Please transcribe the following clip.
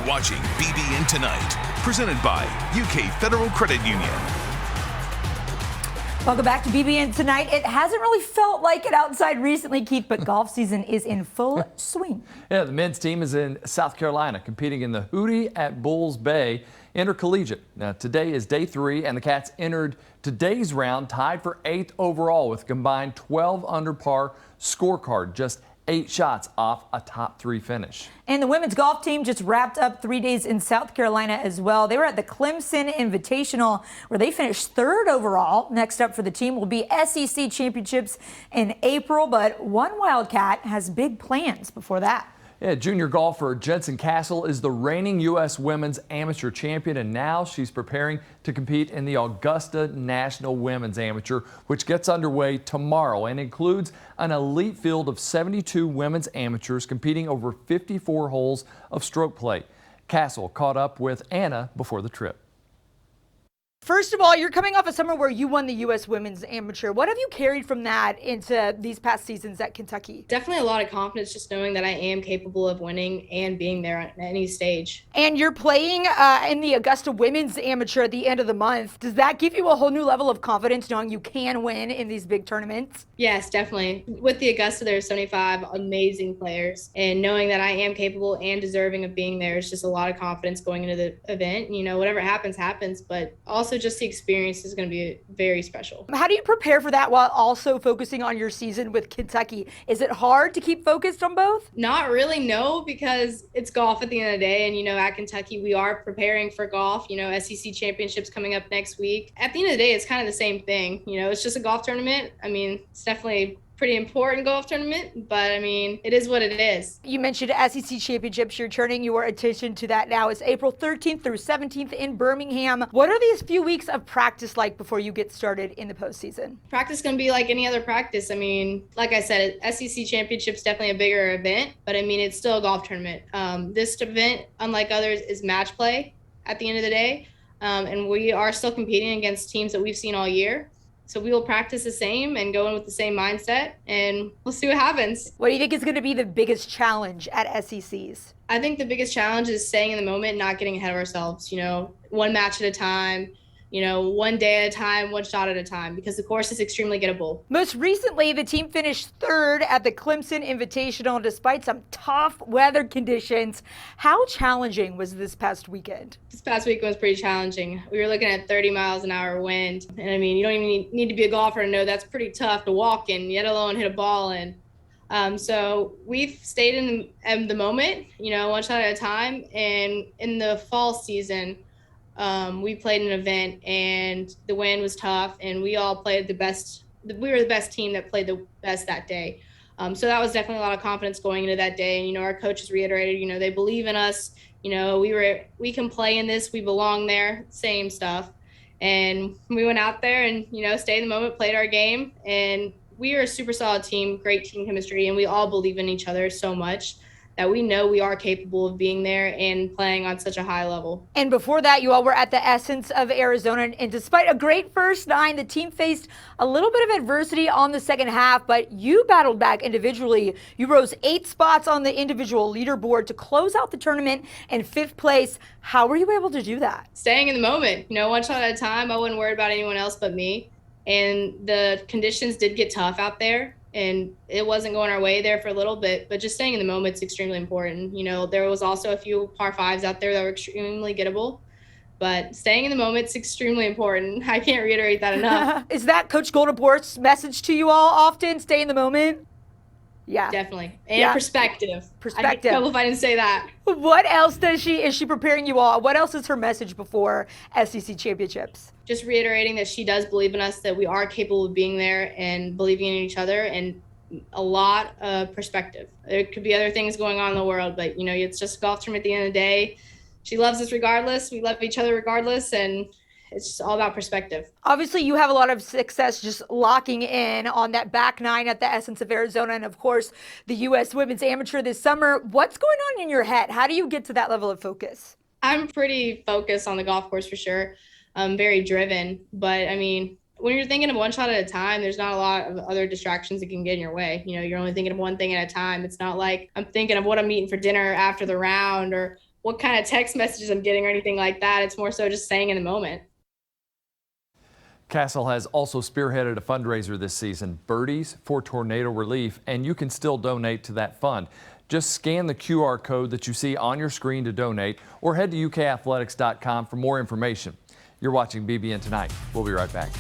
watching BBN Tonight, presented by UK Federal Credit Union. Welcome back to BBN Tonight. It hasn't really felt like it outside recently, Keith, but golf season is in full swing. Yeah, the men's team is in South Carolina competing in the Hootie at Bulls Bay Intercollegiate. Now, today is day 3, and the Cats entered today's round tied for 8th overall with a combined 12 under par scorecard, just 8 shots off a top 3 finish. And the women's golf team just wrapped up 3 days in South Carolina as well. They were at the Clemson Invitational, where they finished 3rd overall. Next up for the team will be SEC championships in April, but one Wildcat has big plans before that. Yeah, junior golfer Jensen Castle is the reigning U.S. Women's Amateur Champion, and now she's preparing to compete in the Augusta National Women's Amateur, which gets underway tomorrow and includes an elite field of 72 women's amateurs competing over 54 holes of stroke play. Castle caught up with Anna before the trip. First of all, you're coming off a summer where you won the U.S. Women's Amateur. What have you carried from that into these past seasons at Kentucky? Definitely a lot of confidence, just knowing that I am capable of winning and being there at any stage. And you're playing in the Augusta Women's Amateur at the end of the month. Does that give you a whole new level of confidence knowing you can win in these big tournaments? Yes, definitely. With the Augusta, there's 75 amazing players, and knowing that I am capable and deserving of being there is just a lot of confidence going into the event. You know, whatever happens, happens, but also just the experience is going to be very special. How do you prepare for that while also focusing on your season with Kentucky? Is it hard to keep focused on both? Not really, no, because it's golf at the end of the day. And, you know, at Kentucky, we are preparing for golf, you know, SEC championships coming up next week. At the end of the day, it's kind of the same thing. You know, it's just a golf tournament. I mean, it's definitely pretty important golf tournament, but I mean, it is what it is. You mentioned SEC championships. You're turning your attention to that now. It's April 13th through 17th in Birmingham. What are these few weeks of practice like before you get started in the postseason? Practice is going to be like any other practice. I mean, like I said, SEC championship's definitely a bigger event, but I mean, it's still a golf tournament. This event, unlike others, is match play at the end of the day, and we are still competing against teams that we've seen all year. So we will practice the same and go in with the same mindset, and we'll see what happens. What do you think is going to be the biggest challenge at SECs? I think the biggest challenge is staying in the moment, not getting ahead of ourselves, you know, one match at a time, you know, one day at a time, one shot at a time, because the course is extremely gettable. Most recently, the team finished 3rd at the Clemson Invitational despite some tough weather conditions. How challenging was this past weekend? This past weekend was pretty challenging. We were looking at 30 miles an hour wind. And I mean, you don't even need to be a golfer to know that's pretty tough to walk in, let alone hit a ball in. So we've stayed in the moment, you know, one shot at a time. And in the fall season, we played an event and the wind was tough, and we all played the best. We were the best team that played the best that day. So that was definitely a lot of confidence going into that day. And, you know, our coaches reiterated, you know, they believe in us. You know, we can play in this. We belong there. Same stuff. And we went out there and, you know, stayed in the moment, played our game. And we are a super solid team, great team chemistry. And we all believe in each other so much that we know we are capable of being there and playing on such a high level. And before that, you all were at the Essence of Arizona. And despite a great first 9, the team faced a little bit of adversity on the second half, but you battled back individually. You rose 8 spots on the individual leaderboard to close out the tournament in 5th place. How were you able to do that? Staying in the moment, you know, one shot at a time. I wasn't worried about anyone else but me. And the conditions did get tough out there, and it wasn't going our way there for a little bit, but just staying in the moment is extremely important. You know, there was also a few par 5s out there that were extremely gettable, but staying in the moment is extremely important. I can't reiterate that enough. Is that Coach Goldenbort's message to you all often? Stay in the moment? Yeah. Definitely. And perspective. I'd be trouble if I didn't say that. What else is she preparing you all? What else is her message before SEC championships? Just reiterating that she does believe in us, that we are capable of being there and believing in each other, and a lot of perspective. There could be other things going on in the world, but, you know, it's just a golf tournament at the end of the day. She loves us regardless. We love each other regardless, and it's just all about perspective. Obviously, you have a lot of success just locking in on that back 9 at the Essence of Arizona, and of course, the U.S. Women's Amateur this summer. What's going on in your head? How do you get to that level of focus? I'm pretty focused on the golf course for sure. I'm very driven, but I mean, when you're thinking of one shot at a time, there's not a lot of other distractions that can get in your way. You know, you're only thinking of one thing at a time. It's not like I'm thinking of what I'm eating for dinner after the round or what kind of text messages I'm getting or anything like that. It's more so just staying in the moment. Castle has also spearheaded a fundraiser this season, Birdies for Tornado Relief, and you can still donate to that fund. Just scan the QR code that you see on your screen to donate, or head to ukathletics.com for more information. You're watching BBN Tonight. We'll be right back.